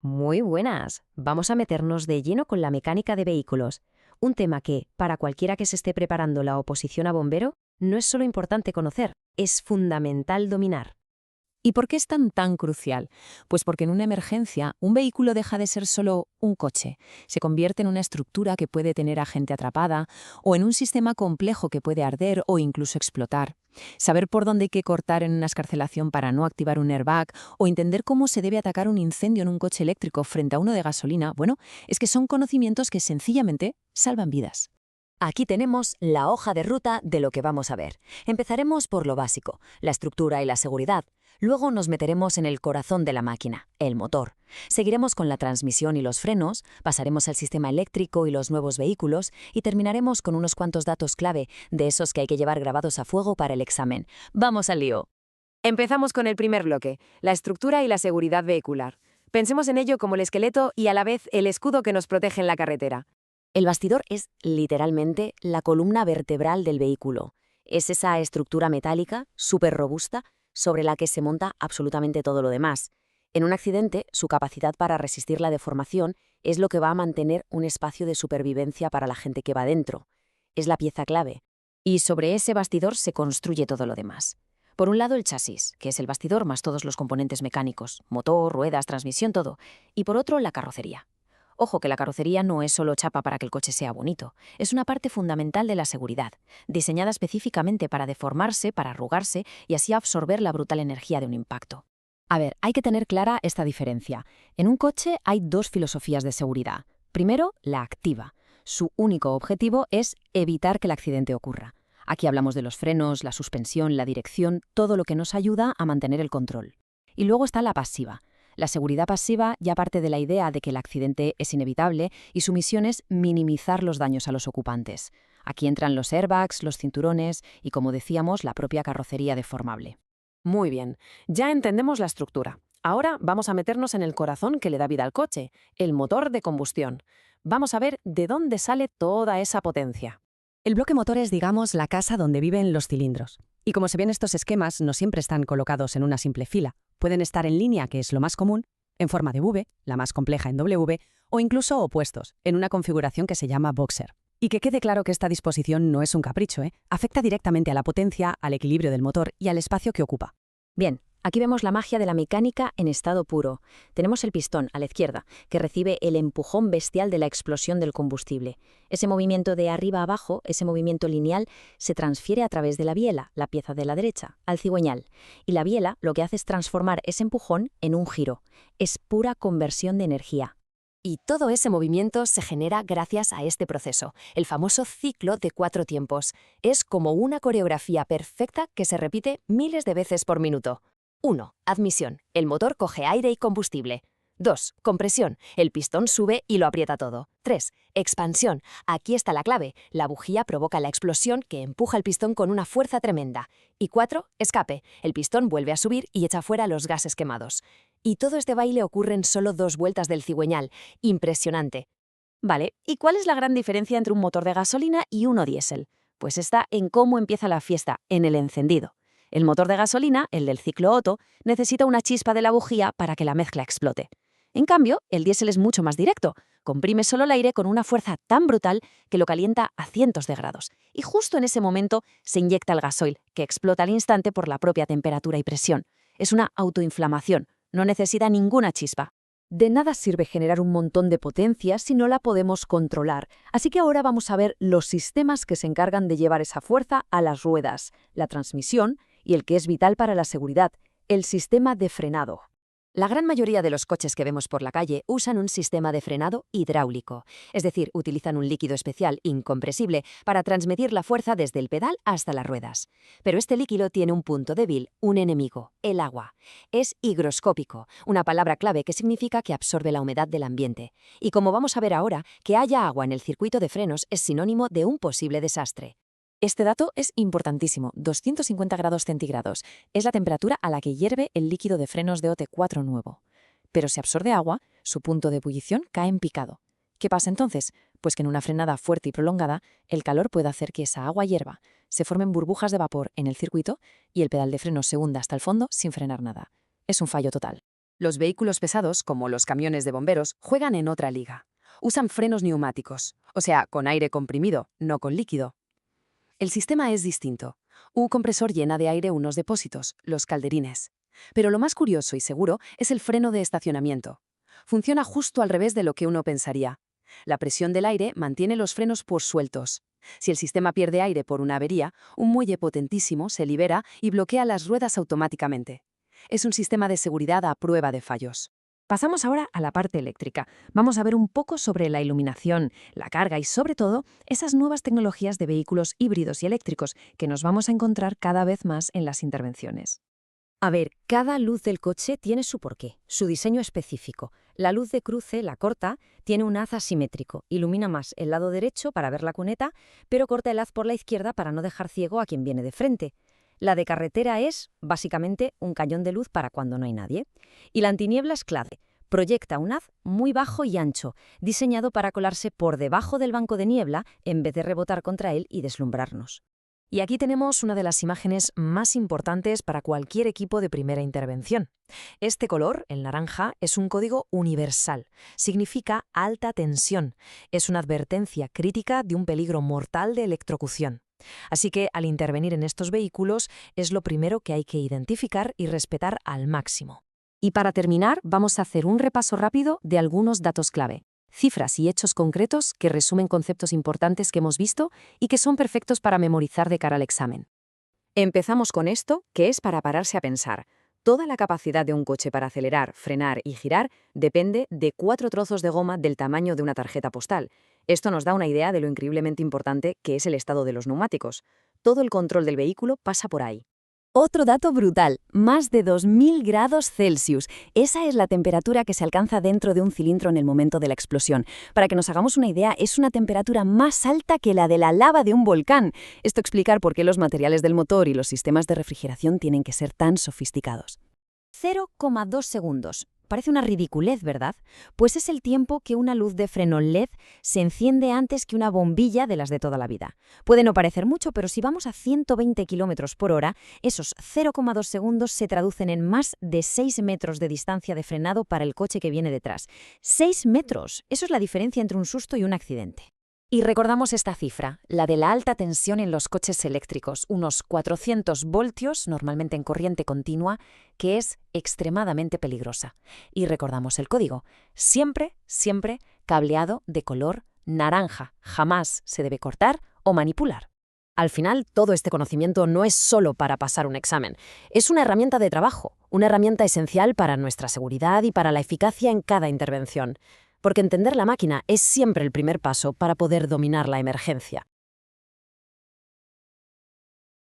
Muy buenas. Vamos a meternos de lleno con la mecánica de vehículos. Un tema que, para cualquiera que se esté preparando la oposición a bombero, no es solo importante conocer, es fundamental dominar. ¿Y por qué es tan crucial? Pues porque en una emergencia un vehículo deja de ser solo un coche, se convierte en una estructura que puede tener a gente atrapada o en un sistema complejo que puede arder o incluso explotar. Saber por dónde hay que cortar en una escarcelación para no activar un airbag o entender cómo se debe atacar un incendio en un coche eléctrico frente a uno de gasolina, bueno, es que son conocimientos que sencillamente salvan vidas. Aquí tenemos la hoja de ruta de lo que vamos a ver. Empezaremos por lo básico, la estructura y la seguridad. Luego nos meteremos en el corazón de la máquina, el motor. Seguiremos con la transmisión y los frenos, pasaremos al sistema eléctrico y los nuevos vehículos y terminaremos con unos cuantos datos clave de esos que hay que llevar grabados a fuego para el examen. ¡Vamos al lío! Empezamos con el primer bloque, la estructura y la seguridad vehicular. Pensemos en ello como el esqueleto y a la vez el escudo que nos protege en la carretera. El bastidor es literalmente la columna vertebral del vehículo. Es esa estructura metálica, súper robusta, sobre la que se monta absolutamente todo lo demás. En un accidente, su capacidad para resistir la deformación es lo que va a mantener un espacio de supervivencia para la gente que va dentro. Es la pieza clave. Y sobre ese bastidor se construye todo lo demás. Por un lado el chasis, que es el bastidor más todos los componentes mecánicos, motor, ruedas, transmisión, todo. Y por otro la carrocería. Ojo que la carrocería no es solo chapa para que el coche sea bonito, es una parte fundamental de la seguridad, diseñada específicamente para deformarse, para arrugarse y así absorber la brutal energía de un impacto. A ver, hay que tener clara esta diferencia. En un coche hay dos filosofías de seguridad. Primero, la activa. Su único objetivo es evitar que el accidente ocurra. Aquí hablamos de los frenos, la suspensión, la dirección, todo lo que nos ayuda a mantener el control. Y luego está la pasiva. La seguridad pasiva ya parte de la idea de que el accidente es inevitable y su misión es minimizar los daños a los ocupantes. Aquí entran los airbags, los cinturones y, como decíamos, la propia carrocería deformable. Muy bien, ya entendemos la estructura. Ahora vamos a meternos en el corazón que le da vida al coche, el motor de combustión. Vamos a ver de dónde sale toda esa potencia. El bloque motor es, digamos, la casa donde viven los cilindros. Y como se ven, estos esquemas no siempre están colocados en una simple fila. Pueden estar en línea, que es lo más común, en forma de V, la más compleja en W, o incluso opuestos, en una configuración que se llama boxer. Y que quede claro que esta disposición no es un capricho, afecta directamente a la potencia, al equilibrio del motor y al espacio que ocupa. Bien, aquí vemos la magia de la mecánica en estado puro. Tenemos el pistón, a la izquierda, que recibe el empujón bestial de la explosión del combustible. Ese movimiento de arriba a abajo, ese movimiento lineal, se transfiere a través de la biela, la pieza de la derecha, al cigüeñal. Y la biela lo que hace es transformar ese empujón en un giro. Es pura conversión de energía. Y todo ese movimiento se genera gracias a este proceso, el famoso ciclo de 4 tiempos. Es como una coreografía perfecta que se repite miles de veces por minuto. 1. Admisión. El motor coge aire y combustible. 2. Compresión. El pistón sube y lo aprieta todo. 3. Expansión. Aquí está la clave. La bujía provoca la explosión que empuja el pistón con una fuerza tremenda. Y 4. Escape. El pistón vuelve a subir y echa fuera los gases quemados. Y todo este baile ocurre en solo 2 vueltas del cigüeñal. Impresionante. Vale, ¿y cuál es la gran diferencia entre un motor de gasolina y uno diésel? Pues está en cómo empieza la fiesta, en el encendido. El motor de gasolina, el del ciclo Otto, necesita una chispa de la bujía para que la mezcla explote. En cambio, el diésel es mucho más directo. Comprime solo el aire con una fuerza tan brutal que lo calienta a cientos de grados. Y justo en ese momento se inyecta el gasoil, que explota al instante por la propia temperatura y presión. Es una autoinflamación. No necesita ninguna chispa. De nada sirve generar un montón de potencia si no la podemos controlar. Así que ahora vamos a ver los sistemas que se encargan de llevar esa fuerza a las ruedas, la transmisión y el que es vital para la seguridad, el sistema de frenado. La gran mayoría de los coches que vemos por la calle usan un sistema de frenado hidráulico, es decir, utilizan un líquido especial incompresible para transmitir la fuerza desde el pedal hasta las ruedas. Pero este líquido tiene un punto débil, un enemigo, el agua. Es higroscópico, una palabra clave que significa que absorbe la humedad del ambiente. Y como vamos a ver ahora, que haya agua en el circuito de frenos es sinónimo de un posible desastre. Este dato es importantísimo, 250 grados centígrados. Es la temperatura a la que hierve el líquido de frenos de OT4 nuevo. Pero si absorbe agua, su punto de ebullición cae en picado. ¿Qué pasa entonces? Pues que en una frenada fuerte y prolongada, el calor puede hacer que esa agua hierva, se formen burbujas de vapor en el circuito y el pedal de freno se hunda hasta el fondo sin frenar nada. Es un fallo total. Los vehículos pesados, como los camiones de bomberos, juegan en otra liga. Usan frenos neumáticos, o sea, con aire comprimido, no con líquido. El sistema es distinto. Un compresor llena de aire unos depósitos, los calderines. Pero lo más curioso y seguro es el freno de estacionamiento. Funciona justo al revés de lo que uno pensaría. La presión del aire mantiene los frenos por sueltos. Si el sistema pierde aire por una avería, un muelle potentísimo se libera y bloquea las ruedas automáticamente. Es un sistema de seguridad a prueba de fallos. Pasamos ahora a la parte eléctrica. Vamos a ver un poco sobre la iluminación, la carga y, sobre todo, esas nuevas tecnologías de vehículos híbridos y eléctricos que nos vamos a encontrar cada vez más en las intervenciones. A ver, cada luz del coche tiene su porqué, su diseño específico. La luz de cruce, la corta, tiene un haz asimétrico. Ilumina más el lado derecho para ver la cuneta, pero corta el haz por la izquierda para no dejar ciego a quien viene de frente. La de carretera es, básicamente, un cañón de luz para cuando no hay nadie. Y la antiniebla es clave. Proyecta un haz muy bajo y ancho, diseñado para colarse por debajo del banco de niebla en vez de rebotar contra él y deslumbrarnos. Y aquí tenemos una de las imágenes más importantes para cualquier equipo de primera intervención. Este color, el naranja, es un código universal. Significa alta tensión. Es una advertencia crítica de un peligro mortal de electrocución. Así que, al intervenir en estos vehículos, es lo primero que hay que identificar y respetar al máximo. Y para terminar, vamos a hacer un repaso rápido de algunos datos clave. Cifras y hechos concretos que resumen conceptos importantes que hemos visto y que son perfectos para memorizar de cara al examen. Empezamos con esto, que es para pararse a pensar. Toda la capacidad de un coche para acelerar, frenar y girar depende de 4 trozos de goma del tamaño de una tarjeta postal. Esto nos da una idea de lo increíblemente importante que es el estado de los neumáticos. Todo el control del vehículo pasa por ahí. Otro dato brutal, más de 2000 grados Celsius. Esa es la temperatura que se alcanza dentro de un cilindro en el momento de la explosión. Para que nos hagamos una idea, es una temperatura más alta que la de la lava de un volcán. Esto explica por qué los materiales del motor y los sistemas de refrigeración tienen que ser tan sofisticados. 0,2 segundos. Parece una ridiculez, ¿verdad? Pues es el tiempo que una luz de freno LED se enciende antes que una bombilla de las de toda la vida. Puede no parecer mucho, pero si vamos a 120 km/h, esos 0,2 segundos se traducen en más de 6 metros de distancia de frenado para el coche que viene detrás. ¡6 metros! Eso es la diferencia entre un susto y un accidente. Y recordamos esta cifra, la de la alta tensión en los coches eléctricos, unos 400 voltios, normalmente en corriente continua, que es extremadamente peligrosa. Y recordamos el código, siempre, siempre cableado de color naranja, jamás se debe cortar o manipular. Al final, todo este conocimiento no es solo para pasar un examen, es una herramienta de trabajo, una herramienta esencial para nuestra seguridad y para la eficacia en cada intervención. Porque entender la máquina es siempre el primer paso para poder dominar la emergencia.